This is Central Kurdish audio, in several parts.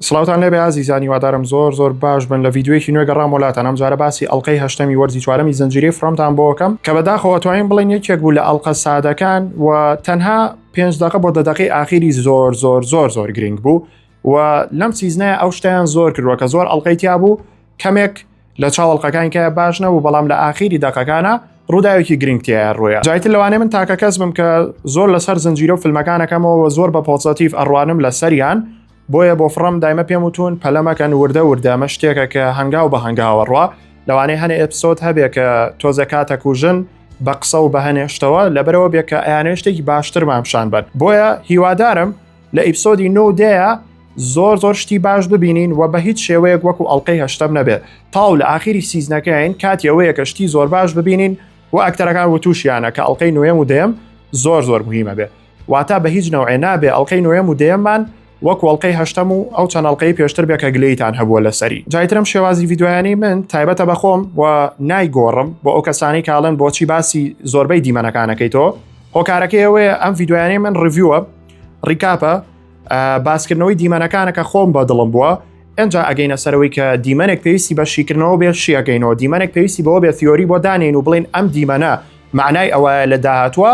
سڵاوتان لێبێ ئازیزانی وادارم زۆر باش بن لە ڤیددیوەیەکی نوێ گەڕام وڵاتان ئەم جارە باسی ئەڵلقەی هەشتەمی وەرزی چوارەمی زنجیرەی فڕۆمتان بۆ بکەم کە بەداخەوە توانین بڵێن یەکێک بوو لە ئەڵلقە سادەکان و تەنها 5 دقە بۆ 10 دقەی ئاخیری زۆر گرنگ بوو و لەم سیزنەیە ئەو شتیان زۆر کردووە کە زۆر ئەڵلقەی تیا بوو کەمێک لە چاوەڵقەکان کە باش نەبوو بەڵام لە ئاخیری دقەکانە ڕووداوێکی گرنگتیایە ڕوویە جایتر لەوانەیە من تاکە کەس بم کە زۆر لەسەر زنجیرە و فیلمەکانەکەمەوە زۆر بە پۆزتیڤ ئەڕوانم لە سەریان بۆیە بۆ فڕم دایمە پێم وتون پەلەمەکەن وردە مەشتێکە کە هەنگاو بە هەنگاوە ڕوا لەوانەیە هەنێ ئەپسۆد هەبێ کە تۆزە کاتە کوژن بە قسە و بەهێنێشتەوە لەبەرەوە بێت کە ئەیانەیە شتێکی باشتر مامشان بن بۆیە هیوادارم لە ئیپسۆدی نودەیە زۆر شتی باش ببینین و بە هیچ شێوەیەک وەکو ئەڵلقەی هەشتەم نەبێت تاو لە ئاخیری سیزنەکەین کاتیەوەیە کە شتی زۆر باش ببینین و ئەکتەرەکان و تووشیانە کە ئەڵلقەی نوێم و دێم زۆر مهمە بێ واتە بە هیچ نەوعێ نابێ ئەڵلقەی نوێم و دێممان وەکو ئەڵلقەی هەشتەم و ئەو چەند ئەڵلقەی پێشتر بێ کە گلەیتان هەبووە لەسەری جایترم شێوازی ڤیددیویانی من تایبەتە بەخۆم و نایگۆڕم بۆ ئەو کەسانی کاڵن بۆچی باسی زۆربەی دیمەنەکانەکەیتەوە هۆکارەکەی ئەوەیە ئەم ڤیددیویانی من ڕیڤیوە ڕیکاپە باسکردنەوەی دیمەنەکانەکە خۆم بە دڵم بووە ئەنجا ئەگەینە سەرەوەی کە دیمەنێک پێویستی بە شیکردنەوە بێ شیەکەینەوە دیمەنێک پێویستی بەوە بێ تیۆری بۆ دانین و بڵین ئەم دیمەنە معنای ئەوە لە داهاتوە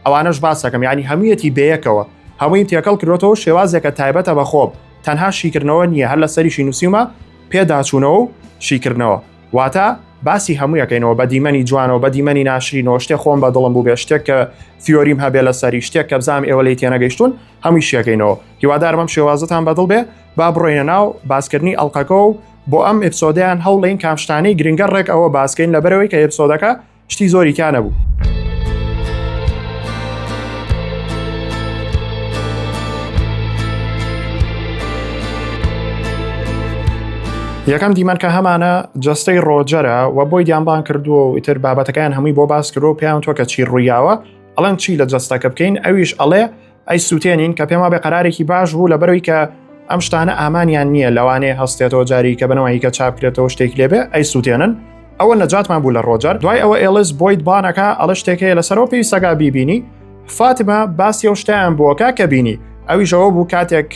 ئەوانەش باسەکەم یعنی هەموویەتی بەیەکەوە هەمووی تێکەڵ کردوەوە شێوازێکە تایبەتە بە خۆم تەنها شیکردنەوە نییە هەر لە سەریشی نووسیمە پێداچوونەوە و شیکردنەوە واتە باسی هەموویەکەینەوە بە دیمەنی جوانەوە بە دیمەنی ناشرینەوە شتێک خۆم بە دڵم بوو بێ شتێک کە تیۆریم هەبێ لە سەری شتێک کە بزانم ئێوە لێی تێنەگەیشتون هەمووی شیەکەینەوە هیوادارم ئەم شێوازتان بەدڵ بێ با بڕۆینە ناو باسکردنی ئەڵلقەکە و بۆ ئەم ئپسۆدیان هەوڵین کامشتانەی گرنگە ڕێک ئەوە باسکەین لەبەرەوەی کە ئپسۆدەکە شتی زۆری تیانە بوو. یەکەم دیمەن کە هەمانە جەستەی ڕۆجەرە و بۆی دیانبان کردووە و ئیتر بابەتەکان هەمووی بۆ باس کردو و پێیان تۆ کە چی ڕوویاوە ئەڵەن چی لە جەستەکە بکەین ئەویش ئەڵێ ئەی سووتێنین کە پێما بێ قەرارێکی باش بوو لەبەرەوەی کە ئەم شتانە ئامانیان نییە لەوانەیە هەستێتەوە جاری کە بنەوەی کە چاپکرێتەوە شتێک لێبێ ئەی سووتێنن ئەوە نەجاتمان بوو لە ڕۆجەر دوای ئەوە ئێلس بۆیت بانەکە ئەڵە شتێکەیە لەسەرەوە پێویستەگا بیبینی فاتمە باسی ئەو شتیان بووەکە کە بینی ئەویشەوە بوو کاتێک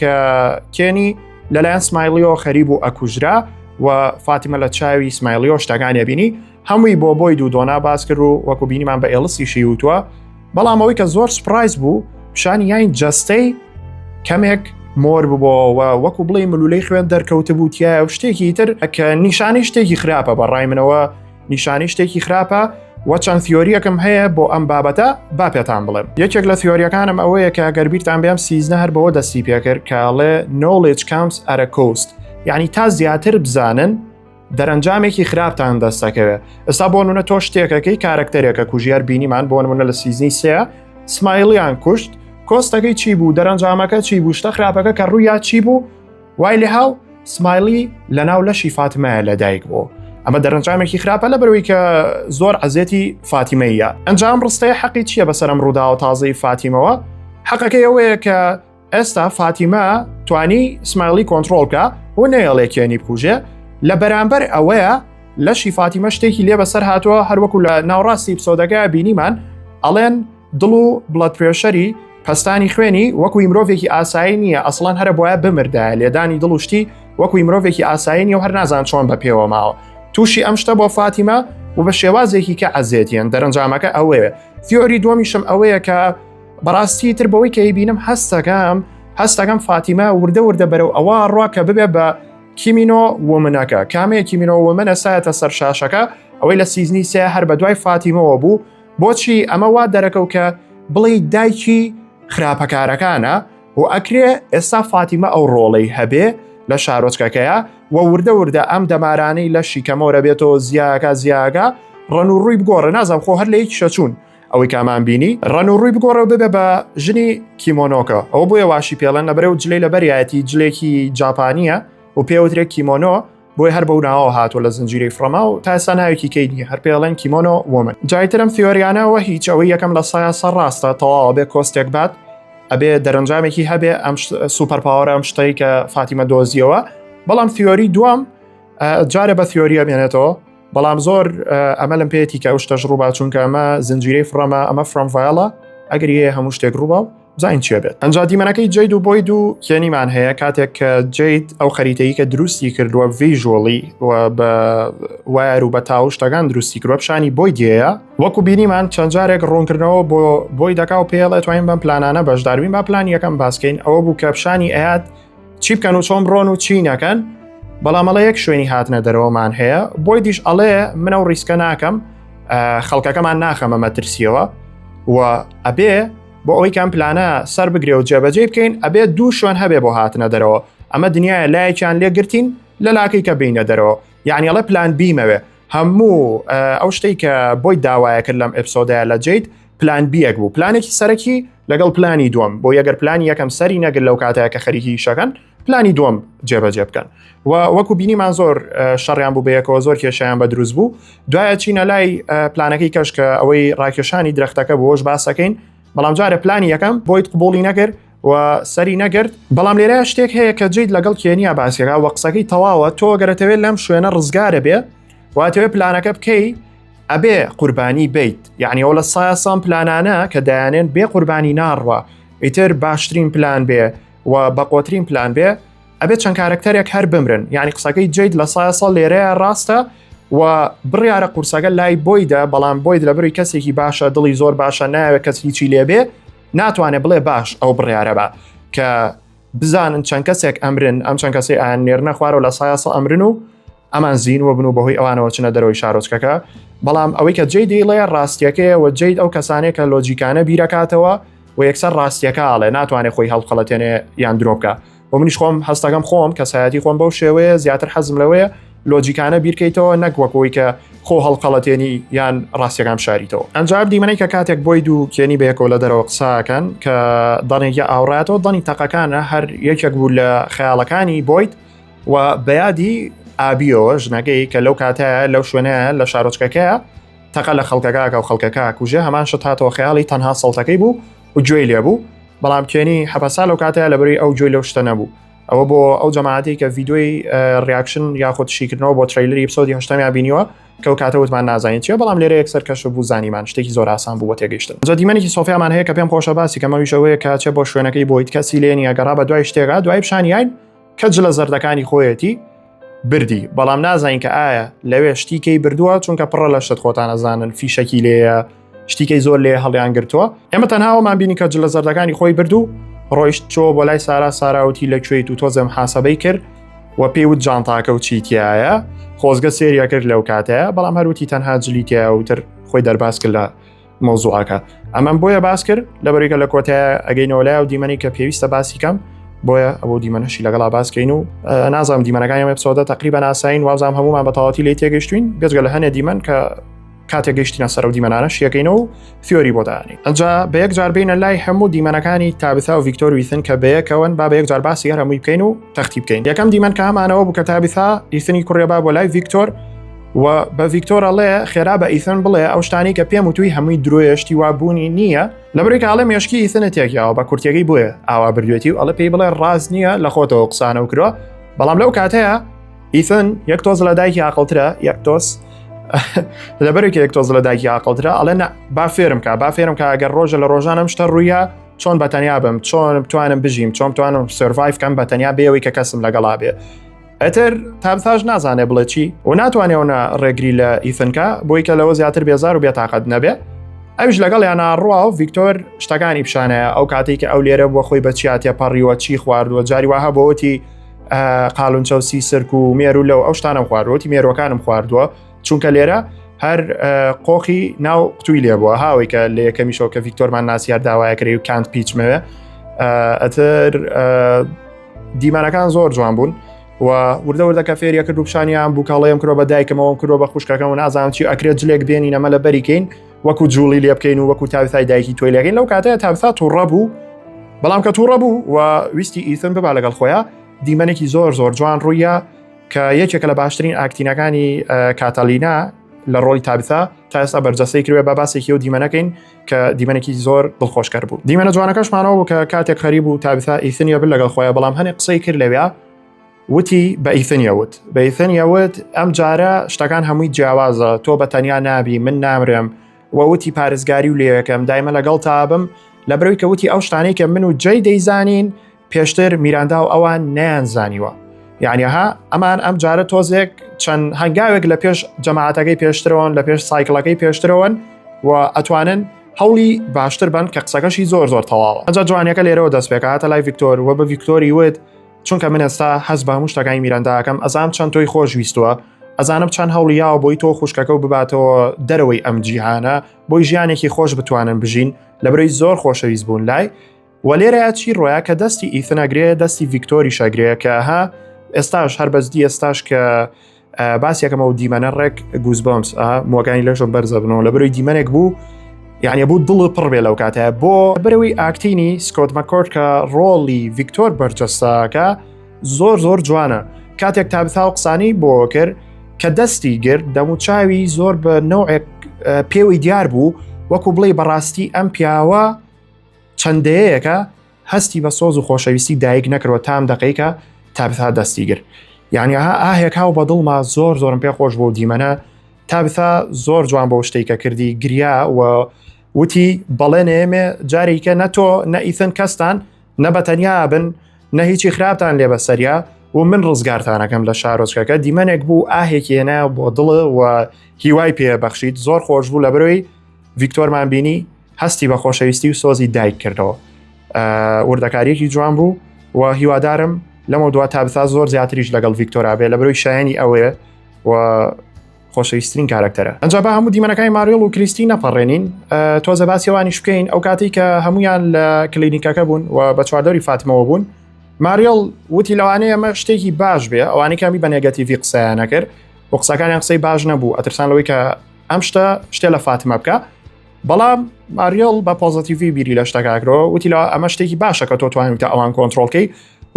کێنی لەلایەن سمایلیەوە خەریب و ئەکوژرا و فاتیمە لە چاوی سمایلیۆ شتەکانیە بینی هەمووی بۆی دوو دۆنا باس کرد و وەکو بینیمان بە ئێلسیشی وتووە بەڵام ئەوەی کە زۆر سپرایز بوو پیشانی یاین جەستەی کەمێک مۆر ببەوە وەکو بڵێ ملولەی خوێن دەرکەوتە بوو تایە و شتێکی تر کە نیشانەی شتێکی خراپە بەڕای منەوە نیشانەی شتێکی خراپە و چەند تیۆریەکەم هەیە بۆ ئەم بابەتە با پێتان بڵێم یەکێک لە تیۆریەکانم ئەوەیە کە گەربیرتان بێم سیزنە هەر بەوە دەستی پێکرد کاڵێ knowledge comes at a cost یعنی تا زیاتر بزانن دەرەنجامێکی خراپتان دەستەکەوێ ئێستا بۆ نمونە تۆ شتێکەکەی کارکتەرێکە کوژیار بینیمان بۆ نمونە لە سیزنی سێ سمایلیان کوشت کۆستەکەی چی بوو دەرەنجامەکە چی بوو شتە خراپەکە کە ڕوویا چی بوو وای لێ هاو سمایلی لەناو لەشی فاتمەیە لەدایک بوو ئەمە دەرەنجامێکی خراپە لەبەرەوەی کە زۆر عەزێتی فاتیمەیە ئەنجام ڕستەیە حەقی چییە بەسەرم ڕوودا و تازەی فاتیمەوە حەقەکەی ئەوەیە کە ئێستا فاتیمە توانی سمایلی کۆنتترۆلکە و نەیەڵێکێنی بکوژێ لە بەرامبەر ئەوەیە لەشی فاتیمە شتێکی لێ بەسەر هاتووە هەروەکو لە ناوڕاستی پسۆدەکە بینیمان ئەڵێن دڵ و بڵەت پرێشەری پەستانی خوێنی وەکوی مرۆڤێکی ئاسایی نییە ئەسڵان هەرە بۆیە بمردایە لێدانی دڵ وشتی وەکوی مرۆڤێکی ئاسایی نیە و هەر نازان چۆن بە پێوە ماوە تووشی ئەم شتە بۆ فاتیمە و بە شێوازێکی کە عەزێتیان دەرەنجامەکە ئەوەیە تیۆری دووەمیشم ئەوەیە کە بەڕاستی تر بەوەی کە بینم هەستەکەم فاتیمە وردە بەرەو ئەوە ڕوا کە ببێ بە کیمینۆ ومنەکە کامەیە کیمینۆ ومنە سایەتە سەر شاشەکە ئەوەی لە سیزنی سێ هەر بە دوای فاتیمەوە بوو بۆچی ئەمە وا دەرەکەو کە بڵێ دایکی خراپەکارەکانە و ئەکرێ ئێستا فاتیمە ئەو ڕۆڵەی هەبێ لە شارۆچکەکەیە و وردە ئەم دەمارانەی لە شیکەمەوە بێتەوە زیاگە ڕەن و ڕووی بگۆڕە نازم خۆ هەر لە یەکی شەچوون ئەوەی کامان بینی ڕەن و ڕووی بگۆڕە ببێ بە ژنی کیمۆنۆکە ئەوە بۆیە واشی پێڵەن لەبەرە و جلەی لە بەریایەتی جلێکی جاپانیە و پێوترێک کیمۆنۆ بۆی هەر بەو ناوە هاتووە لە زنجیرەی فڕەما و تا ئێستا ناوێکی کەیدنی هەر پێڵێن کیمۆنۆ وۆمن جایترم تیۆریانەوە هیچ ئەوەی یەکەم لە سایە سەر ڕاستە تەواوە بێ کۆستێک بات ئەبێ دەرەنجامێکی هەبێ ئەم سوپەرپاوەرە ئەم شتەی کە فاتیمە دۆزیەوە بەڵام تیۆری دووەم جارە بە تیۆریە بێنێتەوە بەڵام زۆر ئەمەلم پێێتی کە ئەو شتەش ڕووبا چونکە ئەمە زنجیرەی فڕەمە ئەمە فرەمڤایڵە ئەگەر هەیە هەموو شتێک ڕووبا زین چێ بێت. ئەنجا دیمەنەکەی جید و بۆید و کێنیمان هەیە کاتێک کە جید ئەو خەریتەیە کە دروستی کردووە ڤیژۆڵی و بە وایر و بە تاو شتەکان دروستی کردووە پیشانی بۆیدیەیە وەکو بینیمان چەند جارێک ڕوونکردنەوە بۆ بۆی دەکا و پێڵێت توانین بەم پلانانە بەشداروین با پلانی یەکەم باسکەین ئەوە بوو کە پیشانی ئەیات چی بکەن و چۆن بڕۆن و چی نەکەن بەڵام ئەڵێ یەک شوێنی هاتنە دەرەوەمان هەیە بۆی دیش ئەڵێ منە و ڕیسکە ناکەم خەڵکەکەمان ناخەمە مەترسیەوە و ئەبێ بۆ ئەوەی کەم پلانە سەر بگرێ و جێبەجێ بکەین ئەبێ دوو شوێن هەبێ بۆ هاتنە دەرەوە ئەمە دنیاە لایەکیان لێگرتین لە لاکەی کە بینە دەرەوە یعنی ئەڵێ پلان بیمەوێ هەموو ئەو شتەی کە بۆی داوایە کرد لەم ئەپسۆدەیە لە جید پلان بیەک بوو پلانێکی سەرەکی لەگەڵ پلانی دووەم بۆ یەگەر پلانی یەکەم سەری نەگر لەو کاتەیە کە خەریکی شەکەن پلانی دووەم جێبەجێ بکەن و وەکو بینیمان زۆر شەڕیان بوو بەیەکەوە زۆر کێشیان بە دروست بوو دوایە چینە لای پلانەکەی کەش کە ئەوەی ڕاکێشانی درەختەکە بۆش باسەکەین بەڵام جارە پلانی یەکەم بۆیت قبوڵی نەکرد و سەری نەگرت بەڵام لێرە شتێک هەیە کە جید لەگەڵ کێنیا باسیەکە وە قسەکەی تەواوە تۆ گەرەتەوێت لەم شوێنە ڕزگارە بێ واتەوێ پلانەکە بکەی ئەبێ قوربانی بیت یعنی ئەو لە سایەسان پلانانە کە دایانێن بێ قوربانی ناڕوە ئیتر باشترین پلان بێ و بەقۆترین پلان بێ ئەبێت چەند کارکتەرێک هەر بمرن یعنی قسەکەی جید لە سایەسە لێرەیە ڕاستە و بڕیارە قورسەکە لای بۆیدا بەڵام بۆید لە بڕی کەسێکی باشە دڵی زۆر باشە ناوێت کەس هیچی لێبێ ناتوانێت بڵێ باش ئەو بڕیارە بە کە بزانن چەند کەسێک ئەمرن ئەم چەند کەسی ئایان نێرنە خوارە و لە سایەسە ئەمرن و ئەمان زین وە بن و بەهۆی ئەوانەوە چنە دەرەوەی شارۆچکەکە بەڵام ئەوەی کە جیدی لێ ڕاستیەکەی و جید ئەو کەسانێک کە لۆجیکانە بیرەکاتەوە و یەکسەر ڕاستیەکە ئاڵێ ناتوانێت خۆی هەڵقەڵەتێنێ یان درۆ بکە و منیش خۆم هەستەکەم خۆم کە سایەتی خۆم بەو شێوەیە زیاتر حەزم لەوەیە لۆجیکانە بیرکەیتەوە نەک وەکەوەی کە خۆ هەڵقەڵەتێنی یان ڕاستیەکان شاریتەوە ئەنجام دیمەنەی کە کاتێک بۆید و کێنی بەیەکەوە لە دەرەوە قساکەن کە دەنێکی ئاوڕاتەوە دەنی تەقەکانە هەر یەکێک بوو لە خەیاڵەکانی بۆید و بەیادی ئابیەوە ژنەکەی کە لەو کاتەیە لەو شوێنەیە لە شارۆچکەکەیە تەقە لە خەڵکەکە و خەڵکەکە کوژێ هەمان شت هاتەوە خەیاڵی تەنها سەڵتەکەی بوو و گوێی لێ بوو بەڵام کێنی حەپەسا لەو کاتەیە لەبەری ئەو گوێی لەو شتە نەبوو ئەوە بۆ ئەو جەماعەتی کە ڤیدۆی ریاکشن یاخود شیکردنەوە بۆ تریلەری ئەپسۆدی هەشتەمیان بینیوە کە ئەو کاتە وتمان نازانین چیە بەڵام لێرە یەکسەر کەشف بوو زانیمان شتێکی زۆر ئاسان بوو بۆ تێگەیشتن جا دیمەنێکی سۆفیامان هەیە کە پێم خۆشە باسی کەمەویشەوەیە کە چێ بۆ شوێنەکەی بۆیت کەسی لێنیە گەڕا بە دوای شتێکا دوای پیشانیان کە جلە زەردەکانی خۆیەتی بردی بەڵام نازانین کە ئایا لەوێ شتیکەی بردووە چونکە پڕە لە شت خۆتان نەزانن فیشەکی لێیە شتیکەی زۆر لێ هەڵیان گرتووە ئێمە تەنهاوەمان بینی کە جلە زەردەکانی خۆی بردو ڕۆیشت چۆ بۆ لای ساراوتی لەکوێیت و تۆزەم حاسەبەی کرد و پێیوت جانتاکە و چیتیایە خۆزگە سێریە کرد لەو کاتەیە بەڵام هەروتی تەنها جلیتیە وتر خۆی دەرباس کرد لە مۆزوعەکە ئەمەم بۆیە باس کرد لەبەرێکە لە کۆتایە ئەگەینەوەلای و دیمەنی کە پێویستە باسی کەم بۆیە ئەوە دیمەنەشی لەگەڵا باسکەین و نازانم دیمەنەکانی ئەپسۆدە تقریبا ناساین وازام هەمومان بە تەواوەتی لێ تێگەشتوین بێجگە لە هەنێ دیمەن کە کاتێک گەیشتینە سەر و دیمەنانەش یەکەینەوە و فیۆری بۆ دانی ئەنجا بە یەک جار بینە لای هەموو دیمەنەکانی تابثا و ڤیکتۆر ویثن کە بەیەکەوەن با بە یەک جار باسی هەمووی بکەین و تەختی بکەین یەکەم دیمەن کە هەمانەوە بوو کە تابثا ئیثنی کوڕێبا بۆ لای ڤیکتۆر و بە ڤیکتۆر ئەڵێ خێرا بە ئیثن بڵێ ئەو شتانی کە پێم وتووی هەمووی درۆیشتی وابوونی نییە لەبەرێک ئاڵێ مێشکی ئیثنە تێکیاوە بە کورتێکی بووە ئاوا بردوێتی و ئەڵە پێی بڵێ ڕاز نییە لە خۆتەوە قسانە و کرۆ بەڵام لەو کاتەیە ئیثن یەک تۆز لە دایکی عاقڵترە یەک تۆز لەبەرێک یەک تۆز لە دایکی عاقڵترە ئەڵێ با فێرم کە ئەگەر ڕۆژە لە ڕۆژانم شتە ڕوویە چۆن بەتەنیا بم چۆن بتوانم بژیم چۆن بتوانم سەرڤایڤ کەم بەتەنیا بێەوەی کە کەسم لەگەڵا بێ ئەتر تابثاش نازانێ بڵێ چی و ناتوانێونە ڕێگری لە ئیثنکە بۆی کە لەوە زیاتر بێزار و بێتاقەت نەبێ ئەوش لەگەڵ یانە ڕوا و ڤیکتۆر شتەکانی پیشانەیە ئەو کاتێک کە ئەو لێرە بۆ خۆی بەچیاتە پەڕیوە چی خواردووە جاری وها بۆتی قاڵونچەوسی سرک و مێر و لەو ئەو شتانم خواردوەتی مێرۆکانم خواردووە چونکە لێرە هەر قۆخی ناو قوتووی لێبووە هاوی کە لە یەکەمیشەوە کە ڤیکتۆرمان ناسیار داوایەکەی و کانت پیچمەوێ ئەتر دیمانەکان زۆر جوان بوون و وردە کە فێریە کرد و پیشانیان بوو کاڵەیەم کرۆ بە دایکمەوە کرۆ بە خوشکەکەم و نازانم چی ئەکرێت جلێک بێنی نەمە لە بەریکەین وەکو جوڵی لێ بکەین و وەکو تابثای دایکی تۆی لێگەین لەو کاتەیە تابثا تووڕە بوو بەڵام کە تووڕە بوو و ویستی ئیثن ببا لەگەڵ خۆیان دیمەنێکی زۆر جوان ڕوویە کە یەکێکە لە باشترین ئاکتینەکانی کاتالینا لە ڕۆڵی تابثا تا ئێستا بەرجەستەی کردوێ بە باسێکی و دیمەنەکەین کە دیمەنێکی زۆر دڵخۆشکەر بوو دیمەنە جوانەکەشمانەوە بوو کە کاتێک خەریب و تابثا ئیثنیە بر لەگەڵ خۆیان بەڵام هەنێ قسەی کرد لەوێ وتی بە ئیثنیەوت ئەم جارە شتەکان هەمووی جیاوازە تۆ بە تەنیا نابی من نامرم و وتی پارێزگاری و لێ یەکەم دایمە لەگەڵ تابم لەبەرەوەی کە وتی ئەو شتانەی کە من و جێی دەیزانین پێشتر میراندا و ئەوان نەیانزانیوە. یعنیها ئەمان ئەم جارە تۆزێک چەند هەنگاوێک لە پێش جەماعەتەکەی پێشترەوەن لە پێش سایکڵەکەی پێشترەوەن و ئەتوانن هەوڵی باشتر بن کە قسەکەشی زۆر تەواوە. ئەجا جوانەکە لێرەوە دەست پێکاتە لای ڤیکتۆر و بە ڤیکتۆری وت چونکە من ئێستا هەست بە هەموو شتەکانی میرانداکەم ئەزانم چەند تۆی خۆشویستووە ئەزانم چەند هەوڵیاوە بۆی تۆ خوشکەکە و بباتەوە دەرەوەی ئەم جیهانە بۆی ژیانێکی خۆش بتوانن بژین لەبەرەوەی زۆر خۆشەویست بوون لای و لێرەیە چی ڕۆیە کە دەستی ئیثنەگرێ دەستی ڤیکتۆری شەگرێ کە ها ئێستاش هەر بەزدی ئێستاش کە باسیەکەمە و دیمەنە ڕێک گوزبۆمس موەکانی لەشم بەرزە بنەوە لەبەرەوەی دیمەنێک بوو یعنی بوو دڵ پڕ بێ لەو کاتەیە بۆ بەرەوەی ئاکتینی سکۆت مەکۆرد کە ڕۆڵی ڤیکتۆر بەرجەستەکە زۆر جوانە کاتێک تابتا و قسانی بۆ کرد کە دەستی گرت دەموچاوی زۆر بە نەوعێک پێوەی دیار بوو وەکو بڵێ بەڕاستی ئەم پیاوە چەندەیەکە هەستی بە سۆز و خۆشەویستی دایک نەکردوە تام دقیقە تابتا دەستی گرت یعنی ئاهێک هاو بە دڵما زۆرم پێ خۆش بۆ دیمەنە تابتا زۆر جوان بۆ شتێکە کردی گریا و وتی بەڵێ نێمێ جارێکە نەتۆ نەئیثن کەستان نەبەتەنیا بن نە هیچی خراپتان لێ بەسەریا و من ڕزگارتانەکەم لە شارۆچکەکە دیمەنێک بوو ئاهێکی هێنا بۆ دڵ و هیوای پێبەخشید زۆر خۆش بوو لەبەرەوەی ڤیکتۆرمان بینی هەستی بە خۆشەویستی و سۆزی دایک کردەوە وردەکاریەکی جوان بوو و هیوادارم لەمە دووە تابتا زۆر زیاتریش لەگەڵ ڤیکتۆرا بێ لەبەرەوەی شایانی ئەوەیە و خۆشەویستترین کارکتەرە. ئەنجا بە هەموو دیمەنەکانی ماریۆڵ و کریستی نەپەڕێنین تۆزە باسیەوانیش بکەین ئەو کاتی کە هەمویان لە کلینیکەکە بوون و بە چواردەوری فاتمەوە بوون ماریۆڵ وتی لەوانەیە ئەمە شتێکی باش بێ ئەوانەی کامی بە نێگەتیڤی قسەیان نەکرد و قسەکانیان قسەی باش نەبوو ئەترسان لەوەی کە ئەم شتێ لە فاتمە بکە بەڵام ماریۆڵ بە پۆزیتیڤی بیری لە شتەکەکرەوە وتی لە ئەمە شتێکی باشە کە تۆ توانیتە ئەوان کۆنتڕۆڵکەی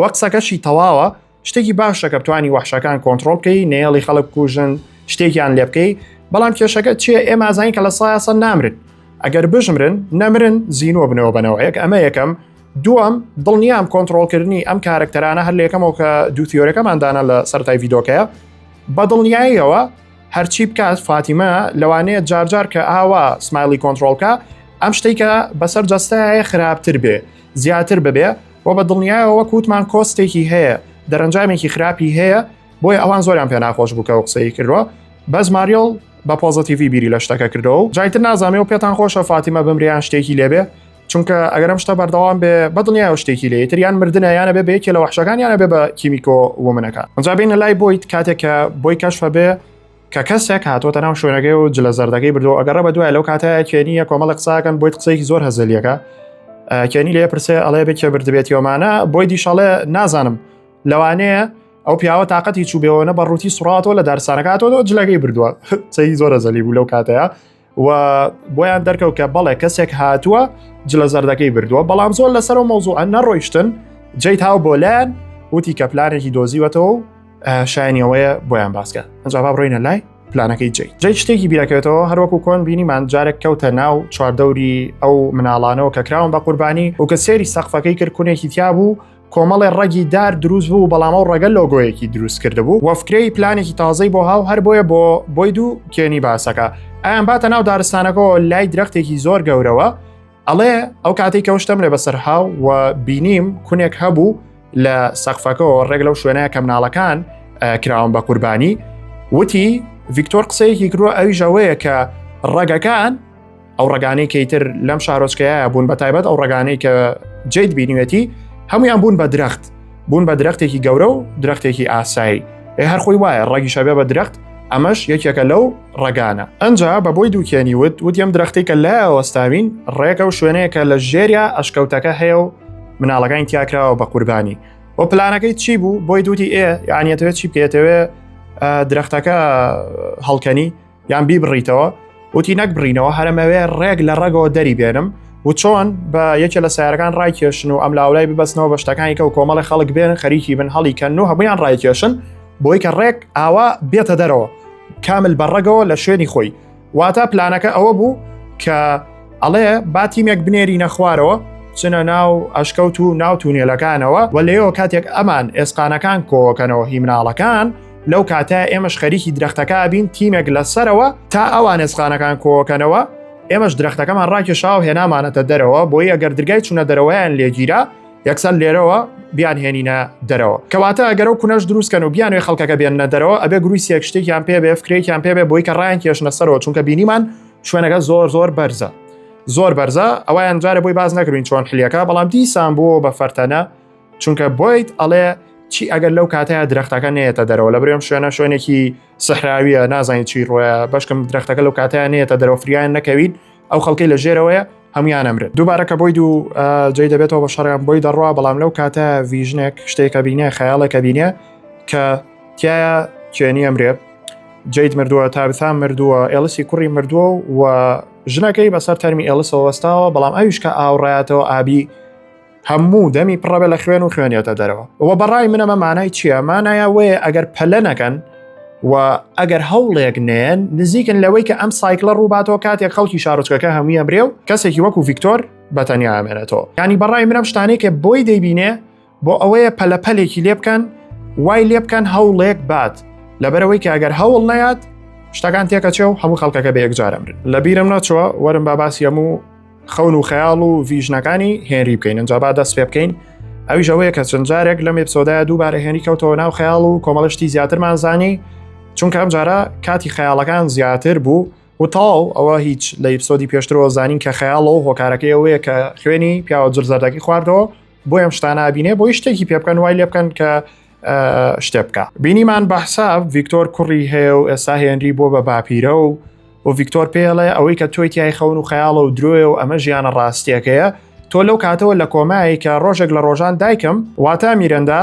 وە قسەکەشی تەواوە شتێکی باشە کە بتوانی وەحشەکان کۆنتڕۆڵ بکەی نێڵی خەڵک کوژن شتێکیان لێ بکەی بەڵام کێشەکە چیە ئێمە ئازانین کە لە سایەسە نامرن ئەگەر بژمرن نەمرن زیینوە بنەوە بنەوەیەک ئەمە یەکەم دووەم دڵنیام کۆنتڕۆڵکردنی ئەم کارکتەرانە هەر لێکەمەوە کە دوو تیۆرەکەماندانە لە سەرەتای ڤیدۆکەیە بە دڵنیاییەوە هەرچی بکات فاتیمە لەوانەیە جارجار کە ئاوا سمایلی کۆنتڕۆڵکە ئەم شتێکە بەسەر جەستایە خراپتر بێ زیاتر ببێ و بە دڵنیایەوە وەکوتمان کۆستێکی هەیە دەرەنجامێکی خراپی هەیە بۆی ئەوان زۆریان پێ ناخۆش بووکە و قسەی کردووە بەس ماریۆڵ بە پۆزیتیڤی بیری لە شتەکە کردەوە و جایتر نازانێ و پێتان خۆشە فاتیمە بمریان شتێکی لێبێ چونکە ئەگەرم شتە بەردەوام بێ بە دڵنیایە شتێکی لێ تریان مردنە یانە بێ بەیەکی لە وەحشەکان یانە بێ بە کیمیکۆ ومنەکە ئەنجا بینە لای بۆیت کاتێککە بۆی کەشفە بێ کە کەسێک هاتۆتە ناو شوێنەکەی و جلە زەردەکەی بردەوە ئەگەڕە بە دوای لەو کاتەیە کێنیە کۆمەڵە قساکەن بۆیت قسەیەکی زۆر هەزەلیەکە کێنی لێ پرسێ ئەڵێ بێکێ بردبێتیۆمانە بۆی دیشەڵێ نازانم لەوانەیە ئەو پیاوە تااقەتی چوبێەوەنە بە ڕووتی سوڕاتەوە لە دارسانەکاتەوە جلەکەی بردووە چەی زۆرە زەلی بوو لەو کاتەیە و بۆیان دەرکەوت کە بەڵێ کەسێک هاتووە جلە زەردەکەی بردووە بەڵام زۆر لەسەر و مەوزوعە نەڕۆیشتن جێیت هاو بۆ لایەن وتی کە پلانێکی دۆزیوەتەوە و شایانیەوەیە بۆیان باسکە ئەنجا با بڕۆینە لای پلانەکەی جێیت شتێکی بیرەکەوێتەوە هەروەکو کۆن بینیمان جارێک کەوتە ناو چواردەوری ئەو مناڵانەوە کە کراون بە قوربانی و کە سێری سەقفەکەی کرد کونێکی تیا بوو کۆمەڵی ڕەگی دار دروست بوو بەڵامە و ڕەگەل لۆگۆیەکی دروست کرده بوو وەفکرەی پلانێکی تازەی بۆ هاو هەر بۆیە بۆی دوو کێنی باسەکە ئایان باتە ناو دارستانەکەەوە لای درەختێکی زۆر گەورەوە ئەڵێ ئەو کاتێک کەوشتم لێ بەسەر هاو و بینیم کونێک هەبوو لە سەقفەکەەوە ڕێک لەو شوێنەیە کە مناڵەکان کراون بە قوربانی وتی ڤیکتۆر قسەیەکی کردووە ئەوی ژەوەیە کە ڕەگەکان ئەو ڕگانەی کەیتر لەم شارۆچکەیە بوون بە تایبەت ئەو ڕگانەی کە جێیت بینیوێتی هەمویان بوون بە درەخت بوون بە درەختێکی گەورە و درەختێکی ئاسایی هەر خۆی وایە ڕەگی شەبێ بە درەخت ئەمەش یەکێکە لەو ڕگانە ئەنجا بە بۆی دووکێنی وت ئەم درەختێک کە لایەوەستاوین ڕێکە و شوێنەیە کە لە ژێریا ئەشکەوتەکە هەیە و مناڵەکانی تیاکراوە بە قوربانی و پلانەکەی چی بوو بۆی دوتی یانیەتەوێت چی بکێتەوێ درەختەکە هەڵکەنی یان بیبڕیتەوە وتی نەک بڕینەوە هەرمەوێ ڕێک لە ڕێگەوە دەری بێنم و چۆن بە یەکێ لە سیارەکان ڕایکێشن و ئەم لاولای ببەستنەوە بە شتەکانی کە و کۆمەڵی خەڵک بێن خەریکی بن هەڵیکەن و هەمویان ڕایکێشن بۆی کە ڕێک ئاوا بێتە دەرەوە کامل بەڕێگەوە لە شوێنی خۆی واتە پلانەکە ئەوە بوو کە ئەڵێ با تیمێک بنێری نەخوارەوە چنە ناو ئەشکەوت و ناو تونێلەکانەوە و لێەوە کاتێک ئەمان ئێسقانەکان کۆکەنەوە هی مناڵەکان لەو کاتە ئێمەش خەریکی درەختەکە بین تیمێک لەسەرەوە تا ئەوان ئێسقانەکان کۆکەنەوە ئێمەش درەختەکەمان ڕاکێشاو هێنامانەتە دەرەوە بۆی ئەگەر دەرگای چوونە دەرەوەیان لێگیرە یەکسەر لێرەوە بیان هێنینە دەرەوە کەواتە ئەگەرە و کونەش دروستکەن و بیانوێ خەڵکەکە بێنە دەرەوە ئەبێ گرویسیەک شتێکیان پێ بێ فکرێکیان پێ بێ بۆی کە ڕایان کێشنە سەرەوە چونکە بینیمان شوێنەکە زۆر بەرزە ئەویان جارە بۆی باز نەکردین چۆن حلیەکە بەڵام دیسان بۆ بە فەرتەنە چونکە بۆیت ئەڵێ چی ئەگەر لەو کاتەیە درەختەکە نێتە دەرەوە لە برێم شوێنێکی سەحراویە نازانین چی ڕۆیە بەشکم درەختەکە لەو کاتەیە نێتە دەرەوە فریان نەکەوین ئەو خەڵکی لە ژێرەوەیە هەمویان ئەمرن دووبارە کە بۆی دوو جێی دەبێتەوە بە شەڕیان بۆی دەڕوا بەڵام لەو کاتە ڤیژنێک شتێکە بینێ خەیاڵێکە بینێ کە تایە کێنی ئەمرێ جەید مردووە تابثان مردووە ئێلسی کوڕی مردووە و ژنەکەی بەسەر تەرمی ئێلسەوە وەستاوە بەڵام ئەویش کە ئاوڕایەتەوە ئابی هەموو دەمی پڕەبێ لە خوێن و خوێنێتە دەرەوە وە بەڕای منەمە مانای چییە؟ مانایە وەیە ئەگەر پەلە نەکەن و ئەگەر هەوڵێک نێن نزیکن لەوەی کە ئەم سایکلە ڕووباتەوە کاتێک خەڵکی شارۆچکەکە هەمووی ئەمرێ و کەسێکی وەکو ڤیکتۆر بەتەنیا ئەمێنێتەوە ینی بەڕای منەم شتانێکە بۆی دەیبینێ بۆ ئەوەیە پەلەپەلێکی لێ بکەن وای لێ بکەن هەوڵێک بات لەبەرەوەی کە ئەگەر هەوڵ نەیات شتەکان تێکەچێ و هەموو خەڵکەکە بە یەکجار ئەمرن لە بیرم نەچووە وەرم باسی هەموو خەون و خەیاڵ و ڤیژنەکانی هێنری بکەین ئەنجا با دەست پێ بکەین ئەویش ئەوەیە کە چەند جارێک لەم ئێپسۆدایە دووبارە هێنی کەوتەوە ناو خەیاڵ و کۆمەڵشتی زیاترمان زانی چونکە ئەم جارە کاتی خەیاڵەکان زیاتر بوو و تاو ئەوە هیچ لە ئێپسۆدی پێشترەوە زانین کە خەیاڵ و هۆکارەکەی ئەوەیە کە خوێنی پیاوە جرزەردەکی خواردەوە بۆ ئەم شتانە بینێ بۆی شتێکی پێ بکەن وای لێ بکەن کە شتێ بکە بینیمان بەحساب ڤیکتۆر کوڕی هەیە و ئێستا هێنری بۆ بە باپیرە و ڤیکتۆر پێڵێ ئەوەی کە تۆی تیای خەون و خەیاڵە و درۆیە و ئەمە ژیانە ڕاستیەکەیە تۆ لەو کاتەوە لە کۆمایی کە ڕۆژێک لە ڕۆژان دایکم واتە میرەندا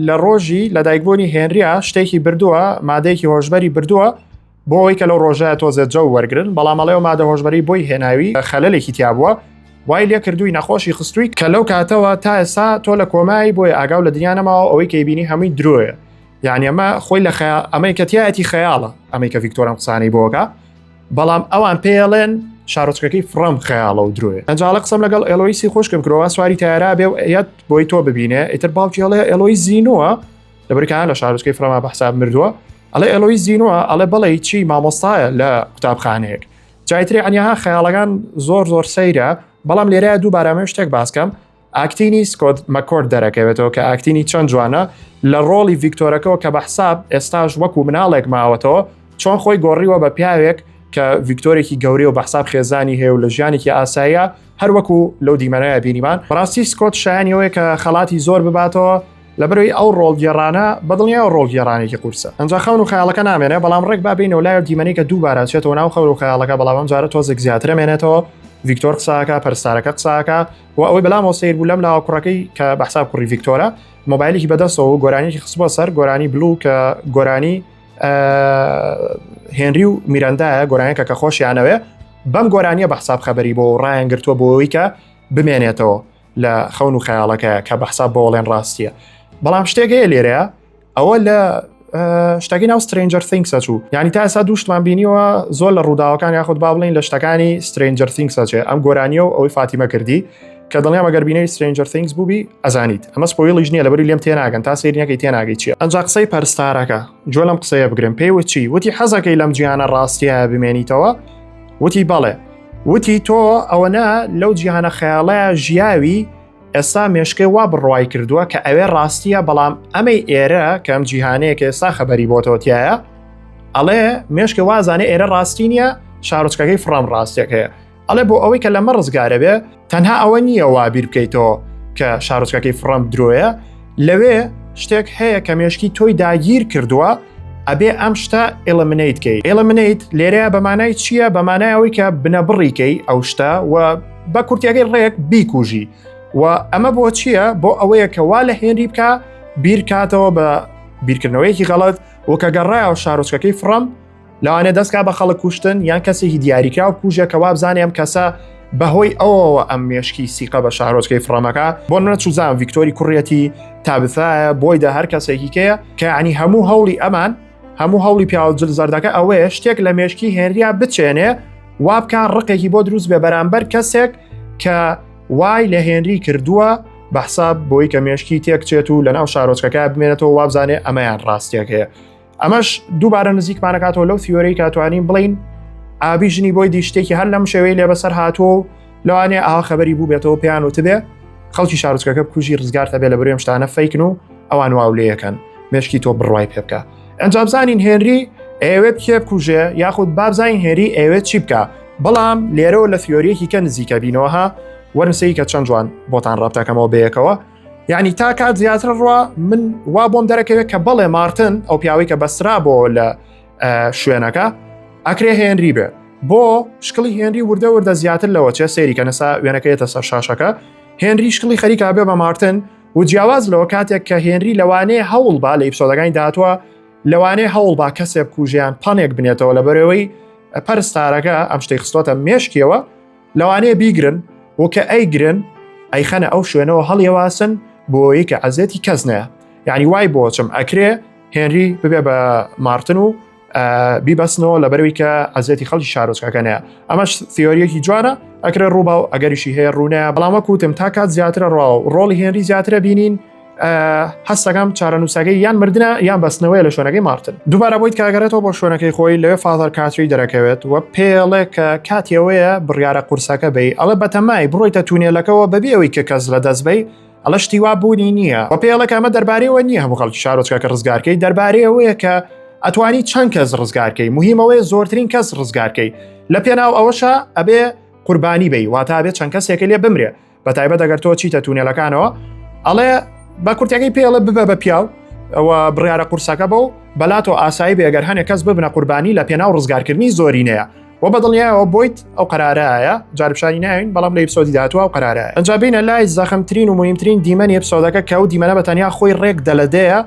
لە ڕۆژی لە دایکبوونی هێنریە شتێکی بردووە مادەیەکی هۆشبەری بردووە بۆ ئەوەی کە لەو ڕۆژە تۆزێ جە وەرگن بەڵام ئەڵێ و مادە هۆشبەری بۆی هێناوی خەلەلێکی تیا بووە وای لێ کردووی نەخۆشی خستووی کە لەو کاتەوە تا ئێستا تۆ لە کۆمایی بۆی ئاگاو لە دنیانەماوە ئەوەی کە بینی هەمووی درۆیە یعنی ئەمە خۆی لە ئەمەی کەتیایەتی خەیاڵە ئەمەی کە ڤیکتۆرم قسانەی بۆکە بەڵام ئەوان پێڵێن شارۆچکەکەی فرەم خەیاڵە و درۆیە ئەنجاڵە قسەم لەگەڵ ئێلۆیسی خۆشکم کردەوە سواری تایارا بێ و ئەیەت بۆی تۆ ببینێ ئیتر باوکی ئەڵێ ئێلۆی زینووە لەبەرکان لە شارۆچکەی فرەما بەحساب مردووە ئەڵێ ئێلۆی زینووە ئەڵێ بەڵێ چی مامۆستایە لە قوتابخانەیەک جایترێ ئەنیاها خەیاڵەکان زۆر سەیرە بەڵام لێرەیە دووبارەمە شتێک باسکەم ئاکتینی سکۆت مەکۆرد دەرەکەوێتەوە کە ئاکتینی چەند جوانە لە ڕۆڵی ڤیکتۆرەکەەوە کە بەحساب ئێستاش وەکو مناڵێک ماوەتەوە چۆن خۆی گۆڕیوە بە پیاوێک کە ڤیکتۆرێکی گەورەی و بەحساب خێزانی هەیە و لە ژیانێکی ئاساییە هەروەکو لەو دیمەنەیە بینیمان بەڕاستی سکۆت شایانیەوەی کە خەڵاتی زۆر بباتەوە لەبەرەوەی ئەو ڕۆڵگێڕانە بەدڵنیا و ڕۆڵگێڕانێکی قورسە ئەنجا خەون و خەیاڵەکە نامێنێ بەڵام ڕێک بابینەوە لای دیمەنەی کە دووبارە چێتەوە ناو خەون و خەیاڵەکە بەڵام ئەم جارە تۆزێک زیاتر مێنێتەوە ڤیکتۆر قساکە پەرستارەکە قساکە و ئەوەی بەلامەوە سیر بوو لەم لاوە کوڕەکەی کە بەحساب کوڕی ڤیکتۆرە مۆبایلێکی بەدەستەوە و گۆرانیی خستبووە سەر گۆرانی بلو کە گۆرانی هێنری و میرەندایە گۆرانەکە کە خۆشیانەوێ بەم گۆرانیە بەحساب خەبەری بۆ ڕایان گرتووە بۆەوەی کە بمێنێتەوە لە خەون و خەیاڵەکە کە بەحساب بۆڵێن ڕاستیە بەڵام شتێکەیە لێرەیە ئەوە لە شتێکی ناو سترێنجەر ثینگسە چوو یعنی تا ئێستا دووشتمان بینیوە زۆر لە ڕووداوەکان یاخود با بڵین لە شتەکانی سترێنجەر ثینگسە چێ ئەم گۆرانیە و ئەوەی فاتیمە کردی کە دڵنیام ئەگەر بینەی سترێنجەر ثینگس بووبی ئەزانیت ئەمە سپۆیڵیش نییە لەبەری لێم تێناگەن تا سێرینەکەی تێناگەی چیە ئەنجا قسەی پەرستارەکە جۆ لەم قسەیە بگرن پێی چی وتی حەزەکەی لەم جیهانە ڕاستیە بمێنیتەوە وتی بەڵێ وتی تۆ ئەوەنە لەو جیهانە خەیاڵەیە ژیاوی ئێستا مێشکەی وا بڕوای کردووە کە ئەوێ ڕاستیە بەڵام ئەمەی ئێرە کەم جیهانەیە کە ئێستا خەبەری بۆتەوەتیایە ئەڵێ مێشکە وازانێ ئێرە ڕاستی نیە شارۆچکەکەی فڕام ڕاستیەکەیە ئەڵێ بۆ ئەوەی کە لەمە ڕزگارە بێ تەنها ئەوە نییە وابیر بکەیتەوە کە شارۆچکەکەی فڕام درۆیە لەوێ شتێک هەیە کە مێشکی تۆی داگیر کردووە ئەبێ ئەم شتە ئێڵەمنیتکەی ئێڵەمنیت لێرەیە بەمانای چییە بەمانای ئەوەی کە بنەبڕیکەی ئەو شتە و بە کورتیەکەی ڕێک بیکوژی و ئەمە بۆ چییە بۆ ئەوەیە کە وا لە هێنری بکە بیر کاتەوە بە بیرکردنەوەیەکی غەڵەت و کە گەڕایەوە شارۆچکەکەی فڕەم لەوانێ دەستکا بە خەڵک کوشتن یان کەسێکی دیاریکرا و کوژێک کە وا بزانێ ئەم کەسە بەهۆی ئەوەوە ئەم مێشکی سیقە بە شارۆچکەی فڕەمەکە بۆ نە چوزان ڤیکتۆری کوڕەتی تابثایە بۆی دە هەر کەسێکی کەیە کە عنی هەموو هەوڵی ئەمان هەموو هەوڵی پیاوە جلزەردەکە ئەوەیە شتێک لە مێشکی هێنریا بچێنێ وا بکان ڕقێکی بۆ دروست بێ بەرامبەر کەسێک کە وای لە هێنری کردووە بەحساب بۆی کە مێشکی تێکچێت و لە ناو شارۆچکەکە بمێنێتەوە وابزانێ ئەمەیان ڕاستیەکەیە ئەمەش دووبارە نزیکمانەکاتەوە لەو تیۆرەی کاتوانین بڵین ئابیژنی بۆی دیشتێکی هەر لەم شێوەی لێ بەسەر هاتووە لەوانێ ئاوا خەبەری بوو بێتەوە پێیان وتبێ خەڵکی شارۆچکەکە بکوژی ڕزگار تەبێ لە بەروێم شتانە فەیکن و ئەوان واولەیەکەن مێشکی تۆ بڕوای پێ بکە. ئەنجا بزانین هێنری ئێوێ بکێ بکوژێ یاخود بابزانین هێری ئێوێ چی بکە، بەڵام لێرەوە لە ثیۆریەکی کە نزیکە بینەوەها وەرنسەی کە چەند جوان بۆتان ڕابتەکەمەوە بەیەکەوە. یعنی تا کات زیاتر ڕوا من وا بۆم دەرەکەوێت کە بەڵێ مارتن ئەو پیاوەی کە بەسرا بۆ لە شوێنەکە ئەکرێ هێنری بێ بۆ شکڵی هێنری وردە زیاتر لەوە چێ سێری کە نەسا وێنەکەیەتە سەر شاشەکە هێنری شکڵی خەریکا بێ بە مارتن و جیاواز لەوە کاتێک کە هێنری لەوانەیە هەوڵ با لە ئیپسۆدەکانی داهاتوە لەوانەیە هەوڵ با کەسێ بکوژیان پانێک بنێتەوە لە بەرەوەی پەرستارەکە ئەم شتەی خستۆتە مێشکیەوە لەوانەیە بیگرن و کە ئەیگرن ئەیخەنە ئەو شوێنەوە هەڵیێواسن بۆ یەکە عەزێتی کەس نەیە. یعنی وای بۆچم ئەکرێ هێنری ببێ بە مارتن و بیبەسنەوە لە بەروی کە عەزێتی خەڵکی شارۆچکەکەنەیە. ئەمەش ثیۆریەکی جوانە ئەکرێ ڕووبا و ئەگەریشی هەیە ڕوونەیە، بەڵام وەکوتم تا کات زیاترە ڕاو ڕۆڵی هێنری زیاترە بینین هەستەکەم چارەنووسەکەی یان مردنە یان بەستنەوەی لە شوێنەکەی مارتن. دووبارە بۆیت کاگەرێتەوە بۆ شوێنەکەی خۆی لەوێ فادەر کاتری دەرەکەوێت و پێڵێ کە کاتیەوەیە بڕیارە قورسەکە بی ئەڵە بەتەمای بڕۆیتە تونێلەکەەوە بەبێ ئەوەی کە کەس لە دەست بی ئەڵە شتی وا بوونی نییە و پێڵێک ئەمە دەربارەیەوە نییە هەموو خەڵکی شارۆچکەکە ڕزگارکەی دەربارەیەوەیە کە ئەتوانی چەند کەس ڕزگارکەی مهمەوەی زۆرترین کەس ڕزگارکەی لە پێناو ئەوەشە ئەبێ قوربانی بی واتە بێت چەند کەسێکە لێ بمرێ بەتایبەت ئەگەر تۆ چیتە تونێلەکانەوە ئەڵێ بە کورتەکەی پێڵە ببە بە پیاو ئەوە بڕیارە قورسەکە بۆ بەلاتۆ ئاسایی بێگەر هەنێک کەس ببنە قوربانی لە پێناو ڕزگارکردنی زۆرینەیە و بەدڵنیایەوە بۆیت ئەو قەرارایە جاربشانی ناوین بەڵام لە ئیپسۆدی داهاتوە ئەو قەرارایە. ئەنجا بینە لای زەخمترین و مهمترین دیمەنی ئیپسۆدەکە کە ئەو دیمەنە بەتەنیا خۆی ڕێک دەلەدەیە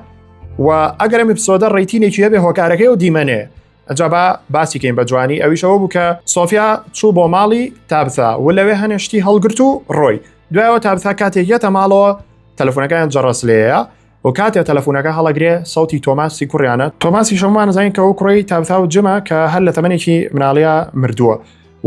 و ئەگەرم ئیپسۆدە ڕێیتینێکی هەبێ هۆکارەکەی و دیمەنێ. ئەنجا باسی کەین بە جوانی ئەویشەوە بوو کە سۆفیا چوو بۆ ماڵی تابتا و لەوێ هەنێشتی هەڵگرت و ڕۆی دوایەوە تابتا کاتێک یەتە ماڵەوە تەلەفۆنەکەیان جەڕەس لێیە و کاتێک تەلەفۆنەکە هەڵەگرێ سەوتی تۆماسی کوڕیانە تۆماسی شەمان نزانین کە ئەو کوڕی تابتا و جمە کە هەر لە تەمەنێکی مناڵیا مردووە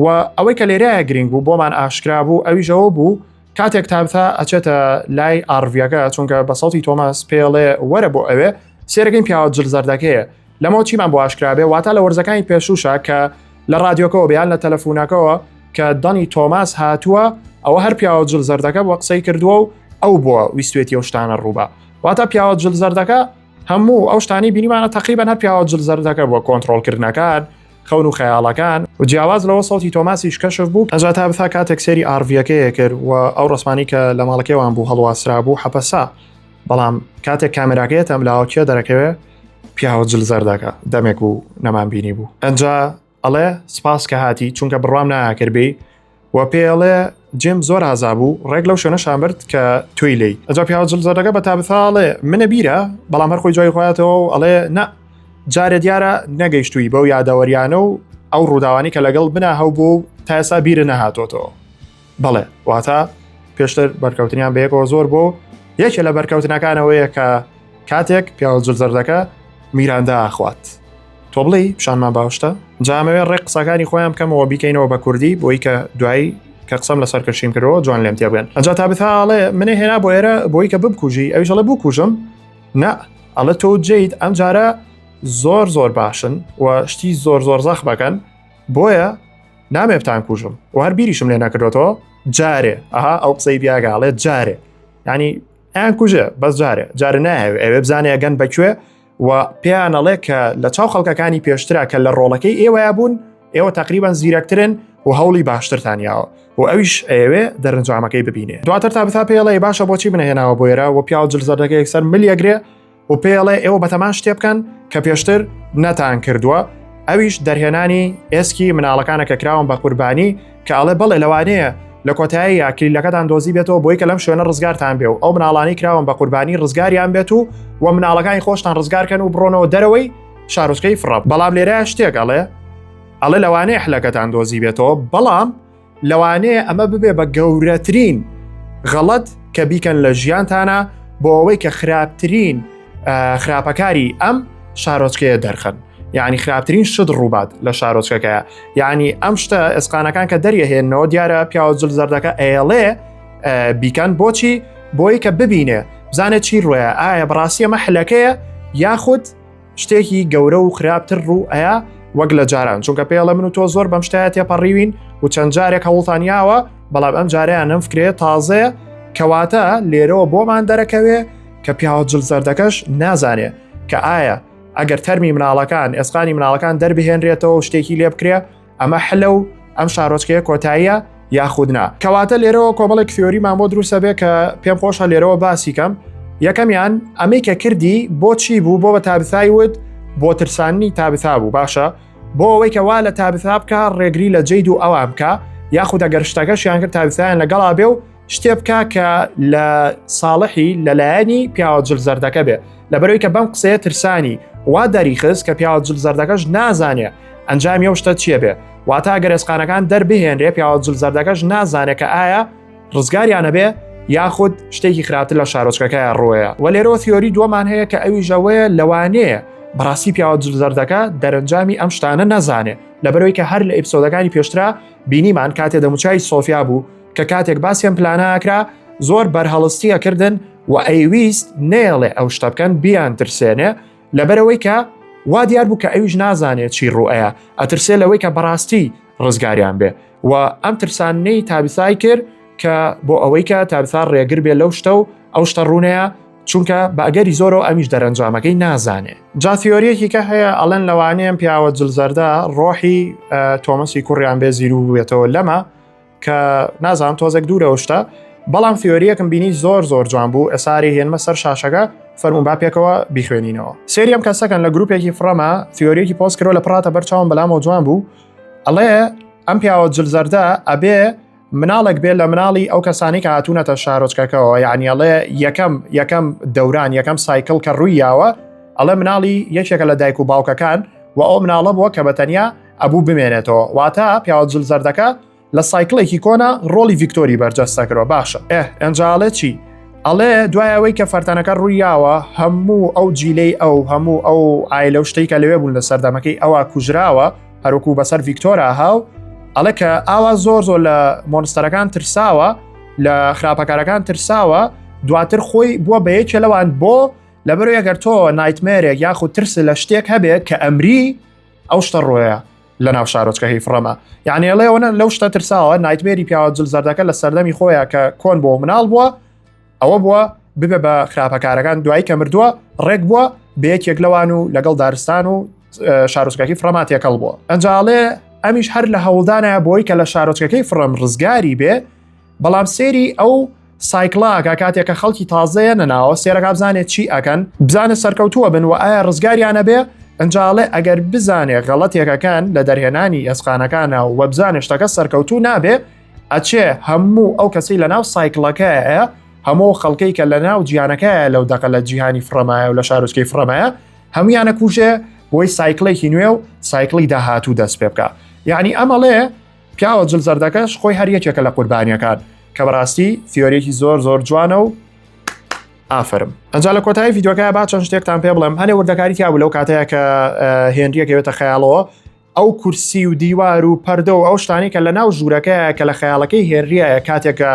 و ئەوەی کە لێرەیە گرنگ بوو بۆمان ئاشکرا بوو ئەویشەوە بوو کاتێک تابتا ئەچێتە لای ئاڕڤیەکە چونکە بە سەوتی تۆماس پێڵێ وەرە بۆ ئەوێ سێرەکەین پیاوە جلزەردەکەیە لەمەوە چیمان بۆ ئاشکرابێ واتە لە وەرزەکانی پێشوشە کە لە رادیۆکەەوە بیان لە تەلەفۆنەکەەوە کە دەنی تۆماس هاتووە ئەوە هەر پیاوە جلزەردەکە بۆ قسەی کردووە و ئەو بووە ویستێتی ئەو شتانە ڕووبە واتە پیاوە جلزەردەکە هەموو ئەو شتانی بینیمانە تقریبا هەر پیاوە جلزەردەکە بۆ کۆنتڕۆڵکردنەکان خەون و خەیاڵەکان و جیاواز لەوە سەوتی تۆماسیش کەشف بوو ئەجا تا بتا کاتێک سێری ئاڕڤیەکەیە کرد و ئەو ڕسمانی کە لە ماڵەکەیوان بوو هەڵواسرا بوو حەپەسا بەڵام کاتێک کامێراکەیەت ئەم لاوەکیە دەرەکەوێ پیاوە جلزەردەکە دەمێک بوو نەمان بینی بوو ئەنجا ئەڵێ سپاس کە هاتی چونکە بڕام ناکردبی و پێڵێ جێم زۆر ئازا بوو ڕێک لەو شوێنە شامرد کە توی لی ئەجا پیاوە جلزەردەکە بە تابثاڵێ منە بیرە بەڵام هەر خۆی جوای خۆیاتەوە ئەڵێ نە جارە دیارە نەگەیشتووی بەو یادەوەریانە و ئەو ڕووداوانی کە لەگەڵ بنا هەو بوو تا ئێستا بیرە نەهاتۆتەوە بەڵێ واتە پێشتر بەرکەوتنیان بەیەکەوە زۆر بۆ یەکێ لە بەرکەوتنەکانەوەیە کە کاتێک پیاوە جلزەردەکە میراندا ئاخوات تۆ بڵێ پیشانمان باشتە جامەوێ ڕێک قسەکانی خۆیان بکەمەوە بیکەینەوە بە کوردی بۆی کە دوایی کە قسەم لەسەر کەشیم کردەوە جوان لێم تێ بێن ئەجا تا بتاڵێ منێ هێنا بۆ ئێرە بۆی کە ببکوژی ئەویش ئەڵێ بکوژم نە ئەڵە تۆ جێیت ئەم جارە زۆر باشن و شتی زۆر زەخ بەکەن بۆیە نامێ بتان کوژم و هەر بیریشم لێ نەکردەوە جارێ ئەها ئەو قسەی بیاگاڵێ جارێ ینی ئەیان کوژێ بەس جارە نایەوێ ئەوێ بزانێ گەن بەکوێ و پێیانەڵێ کە لە چاو خەڵکەکانی پێشترا کە لە ڕۆڵەکەی ئێوەیە بوون ئێوە تقریبان زیرەکترن و هەوڵی باشترتانیاوە و ئەویش ئەوێ دەرنجامەکەی ببینێ دواتر تا بتا پێڵێ باشە بۆچی بنەهێناوە بۆ ئێرە و پیاوە جلزەردەکە یەکسەر ملیەگرێ و پێڵێ ئێوە بەتەمان شتێ بکەن کە پێشتر نەتان کردووە ئەویش دەرهێنانی ئێسکی مناڵەکانە کە کراون بە قوربانی کە ئەڵێ بەڵێ لەوانەیە لە کۆتایی یاکلیلەکەتان دۆزی بێتەوە بۆی کە لەم شوێنە ڕزگارتان بێ و ئەو مناڵانی کراون بە قوربانی ڕزگاریان بێت و مناڵەکانی خۆشتان ڕزگارکەن و بڕۆنەوە دەرەوەی شارۆچکەی فڕەب بەڵام لێرە شتێک ئەڵێ لەوانەیە حلەکەتان دۆزی بێتەوە بەڵام لەوانەیە ئەمە ببێ بە گەورەترین غەڵەت کە بیکەن لە ژیانتانە بۆ ئەوەی کە خراپترین خراپەکاری ئەم شارۆچکەیە دەرخن یعنی خراپترین شت ڕووبات لە شارۆچکەکەیە یعنی ئەم شتە ئێسقانەکان کە دەریەهێنەوە دیارە پیاوە جلزەردەکە ئێڵێ بیکەن بۆچی بۆی کە ببینێ بزانێت چی ڕوەیە ئایا بەڕاستی ئەمە حلەکەیە یاخود شتێکی گەورە و خراپتر ڕوو ئەیە وەک لە جاران، چونکە پێڵە من و تۆ زۆر بەم شتایە تێپەڕیوین و چەند جارێک هەوڵتانیاوە، بەڵام ئەم جاریان ئەم فکرێ تازەیە کەواتە لێرەوە بۆمان دەرەکەوێ کە پیاوە جلزەردەکەش نازانێ کە ئایا ئەگەر تەرمی مناڵەکان ئێسقانی مناڵەکان دەربهێنرێتەوە شتێکی لێ بکرێ ئەمە حلە و ئەم شارۆچکەیە کۆتاییە یاخودنا. کەواتە لێرەوە کۆمەڵێک تیۆریمان بۆ دروستە بێ کە پێم خۆشە لێرەوە باسی کەم. یەکەمیان ئەمەی کە کردی بۆچی بوو، بۆ بە تابثای وت بۆ ترسانی تابثا بوو، باشە بۆ ئەوەی کە وا لە تابثا بکە ڕێگری لە جەید و ئەوان بکە، یاخود ئەگەر شتەکەشیان کرد تابثایان لەگەڵا بێ و شتێ بکە کە لە ساڵحی لەلایەنی پیاوە جلزەردەکە بێ، لەبەرەوەی کە بەم قسەیە ترسانی وا دەریخست کە پیاوە جلزەردەکەش نازانێ ئەنجامی ئەو شتە چیە بێ، واتە ئەگەر ئێسقانەکان دەربهێنرێ پیاوە جلزەردەکەش نازانێت کە ئایا ڕزگاریانە بێ یاخود شتێکی خراپتر لە شارۆچکەکەیان ڕۆیە. و لێرەوە تیۆری دووەمان هەیە کە ئەوی ژەوەیە لەوانەیە بەڕاستی پیاوە جلزەردەکە دەرەنجامی ئەم شتانە نەزانێ، لەبەرەوەی کە هەر لە ئێپسۆدەکانی پێشترا بینیمان کاتێ دەموچای سۆفیا بوو کە کاتێک باسییان پلانەکرا زۆر بەرهەڵستیە کردن و ئەیویست نێڵێ ئەو شتە بکەن بیان ترسێنێ، لەبەرەوەی کە وا دیار بوو کە ئەویش نازانێت چی ڕوئەیە، ئەترسێ لەوەی کە بەڕاستی ڕزگاریان بێ و ئەم ترسانەی تابثای کرد کە بۆ ئەوەی کە تابثا ڕێگر بێ لەو شتە و ئەو شتە ڕوونەیە، چونکە بەئەگەری زۆرەوە ئەمیش دەرەنجامەکەی نازانێ. جا تیۆریەکی کە هەیە ئەڵێن لەوانەیەم پیاوە جلزەردە ڕۆحی تۆمەسی کوڕیان بێ زیر و بێتەوە لەمە کە نازانم تۆزێک دوورەوە شتە، بەڵام تیۆریەکم بینی زۆر جوان بوو، ئەساری هێنمە سەر شاشەکە فەرموون با پێکەوە بیخوێنینەوە. سێری ئەم کەسەکەن لە گروپێکی فڕەمە تیۆریەکی پۆست کردەوە لە پڕاتە بەرچاوم بەلامەوە جوان بوو، ئەڵێ ئەم پیاوە جلزەردە ئەبێ مناڵێک بێ لە مناڵی ئەو کەسانی کە هاتوونەتە شارۆچکەکەەوە، یعنی ئەڵێ یەکەم دەوران یەکەم سایکل کە ڕوویاوە، ئەڵێ مناڵی یەکێکە لە دایک و باوکەکان و ئەو مناڵە بووە کە بەتەنیا ئەبوو بمێنێتەوە، واتە پیاوە جلزەردەکە لە سایکلێکی کۆنا ڕۆلی ڤیکتۆری بەرجەستەکرەوە. باشە ئەنجاڵێ چی؟ ئەڵێ دوایەوەی کە فەرتەنەکە ڕوویاوە هەموو ئەو جیلەی ئەو هەموو ئەو ئایلە و شتەی کە لەوێ بوون لە سەردەمەکەی ئەوە کوژراوە هەروکو بەسەر ڤیکتۆرا هاو، ئەڵێ کە ئاوا زۆر لە مۆنستەرەکان ترساوە، لە خراپەکارەکان ترساوە، دواتر خۆی بووە بە یەکێ لەوان بۆ لەبەرەوەی ئەگەر تۆ نایتمێرێک یاخود ترس لە شتێک هەبێت کە ئەمری ئەو شتە ڕۆیە لە ناو شارۆچکەی فڕەمە، یعنی ئەڵێەوە لەو شتە ترساوە نایتمێری پیاوە جلزەردەکە لە سەردەمی خۆیە کە کۆن بۆ مناڵ بووە، ئەوە بووە ببێ بە خراپەکارەکان دوایی کە مردووە ڕێک بووە بە یەکێک لەوان و لەگەڵ دارستان و شارۆچکەکەی فڕەما تێکەڵ بووە. ئەنجاڵێ ئەمیش هەر لە هەوڵدانە بۆی کە لە شارۆچکەکەی فڕەم ڕزگاری بێ، بەڵام سێری ئەو سایکلاکە کاتێکە خەڵکی تازەیە نەناوە سێرەکە بزانێت چی ئەکەن، بزانێت سەرکەوتووە بن و ئایا ڕزگاریانە بێ، ئەنجاڵێ ئەگەر بزانێ غەڵەتێکەکان لە دەرهێنانی ئەسقانەکانە و بزانێ شتەکە سەرکەوتوو نابێ، ئەچێ هەموو ئەو کەسی لە ناو سایکلەکەیە هەموو خەڵکەی کە لە ناو جیانەکەیە لەو دەقە لە جیهانی فڕەمایە و لە شارۆچکەی فڕەمایە هەمویانە کوژێ بۆی سایکلێکی نوێ و سایکلی داهاتوو دەست پێ بکە. یعنی ئەمەڵێ پیاوە جلزەردەکەش خۆی هەر یەکێکە لە قوربانیەکان کە بەڕاستی تیۆریەکی زۆر جوانە و ئافرم. ئەنجا لە کۆتایی ڤیدیۆکە با چەند شتێکتان پێ بڵێم، هەنێ وردەکاری تیا بوو لەو کاتەیە کە هێنریەکەوێتە خەیاڵەوە، ئەو کورسی و دیوار و پەردە و ئەو شتانی کە لە ناو ژوورەکەیە کە لە خەیاڵەکەی هێنریایە کاتێکە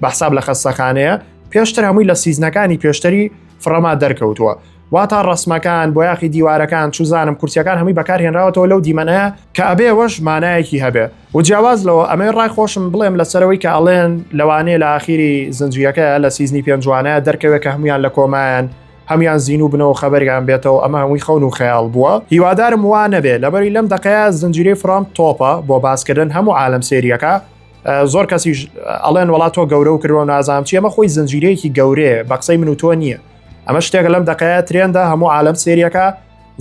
بەحساب لە خەستەخانەیە پێشتر هەمووی لە سیزنەکانی پێشتری فڕەما دەرکەوتووە، واتە ڕسمەکان بۆ یاخی دیوارەکان چوزانم کورسیەکان هەمووی بەکارهێنراوەتەوە لەو دیمەنەیە کە ئەبێ وەش مانایەکی هەبێ و جیاواز لەوە ئەمەی ڕای خۆشم بڵێم لەسەرەوەی کە ئەڵێن لەوانەیە لە ئاخیری زنجیرەکە لە سیزنی پێنجوانەیە دەرکەوێت کە هەمویان لە کۆمایان هەمویان زین و بنەوە خەبەریان بێتەوە، ئەمە هەمووی خەون و خەیاڵ بووە. هیوادارم وا نەبێ لەبەری لەم دەقەیە زنجیرەی فڕام تۆپە بۆ باسکردن هەموو عالەم سێریەکە. زۆر کەسیش ئەڵێن وڵات تۆ گەورە و کردوە نازام چی، ئەمە خۆی زنجیرەیەکی گەورەیە بە قسەی من و تۆ نییە، ئەمە شتێک لەم دەقەیە ترێندا هەموو عالەم سێریەکە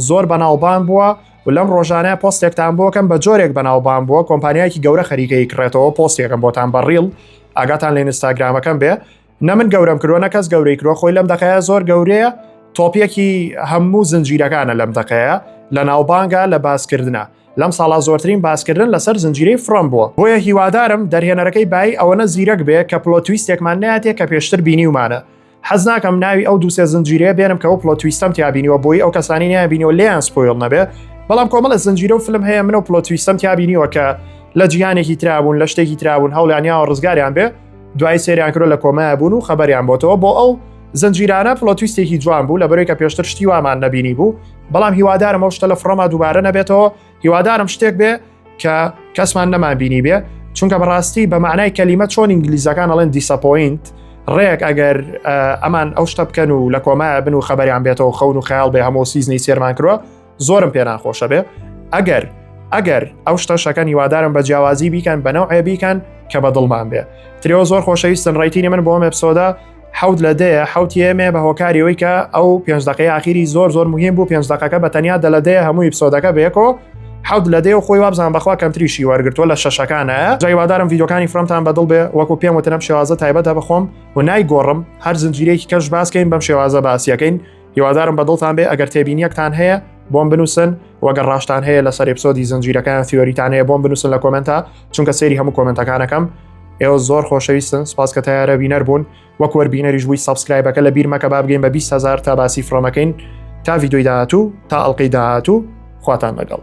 زۆر بەناوبان بووە و لەم ڕۆژانەیە پۆستێکتان بۆکەم بە جۆرێک بەناوبان بووە، کۆمپانیایکی گەورە خەریکەی کڕێتەوە پۆستێکم بۆتان بەڕیڵ ئاگاتان لە ئینستاگرامەکەم بێ، نە من گەورەم کردووە نە کەس گەورەی کردووە، خۆی لەم دەقەیە زۆر گەورەیە، تۆپیەکی هەموو زنجیرەکانە لەم دەقەیە لە ناوبانگە لە باسکردنە، لەم ساڵا زۆرترین باسکردن لەسەر زنجیرەی فڕەم بووە، بۆیە هیوادارم دەرهێنەرەکەی بای ئەوەنە زیرەک بێ کە پلۆتویستێکمان ناتێ کە پێشتر بینیومانە. حەز ناکەم ناوی ئەو دووسێ زنجیرەیە بێنم کە ئەو پلۆتویستەم تیابینیوە بۆی ئەو کەسانی نیابینیەوە لێیان سپۆیڵ نەبێ، بەڵام کۆمەڵە زنجیرە و فلم هەیە من و پلۆتویستەم تیابینیوە کە لە جیهانێکی ترابوون لە شتێکی ترابوون هەوڵیانیا و ڕزگاریان بێ، دوای سێریان کردو لە کۆمایە بوون و خەبەریان بۆتەوە بۆ ئەو زنجیرانە پلۆتویستێکی جوان بوو لە بەرەوەی کە پێشتر شتی وامان نەبینی بوو بەڵام هیوادارم ئەو شتە لە فڕۆما دووبارە نەبێتەوە هیوادارم شتێک بێ کە کەسمان نەمان بینی بێ چونکە بەڕاستی بە معنای کەلیمە چۆن ئینگلیزەکان ئەڵێن دیسەپۆینت ڕێک ئەگەر ئەمان ئەو شتە بکەن و لە کۆمایە بن و خەبەریان بێتەوە خەون و خەیاڵ بێ هەموو سیزنی سێرمان کردووە زۆرم پێ ناخۆشە بێ ئەگەر ئەو شتەشەکەن هیوادارم بە جیاوازی بیکەن بەنەوعێ بیکەن کە بە دڵمان بێ ترێوە زۆر خۆشەویستن ڕێیتینی من بۆ ئەم ئەپسۆدا حەوت لە دەیە حەوتی ئێمێ بە هۆکاریەوەی کە ئەو 5 دقەی ئاخیری زۆر مهم بوو 5 دقەکە بە تەنیا دە لە دەیە هەمووی ئەپسۆدەکە بێکەوە حەوت لە دەیە و خۆی وابزان بەخوا کەمتریشی وەرگرتووە لە شەشەکانە جای هیوادارم ڤیدیۆکانی فرۆمتان بەدڵ بێ وەکو پێم وتنم شێوازە تایبەتە بخۆم و نایگۆڕم هەر زنجیرەیەکی کەش باسکەین بەم شێوازە باسیەکەین هیوادارم بەدڵتان بێ ئەگەر تێبینیەکتان هەیە بۆم بنووسن وەگەر ڕاشتان هەیە لەسەر ئێپسۆدی زنجیرەکان تیۆریتان هەیە بۆم بنووسن لە کۆمنتە چونکە سەیری هەموو کۆمنتەکانەکەم ئێوە زۆر خۆشەویستن سپاس کە تایارە بینەر بوون وەک وەربینەریش بووی سابسکرایبەکە لە بیر مەکە با بگەین بە 20,000 تا باسی فرۆمەکەین تا ڤیدیۆی داهاتوو تا ئەڵقەی داهاتوو خواتان لەگەڵ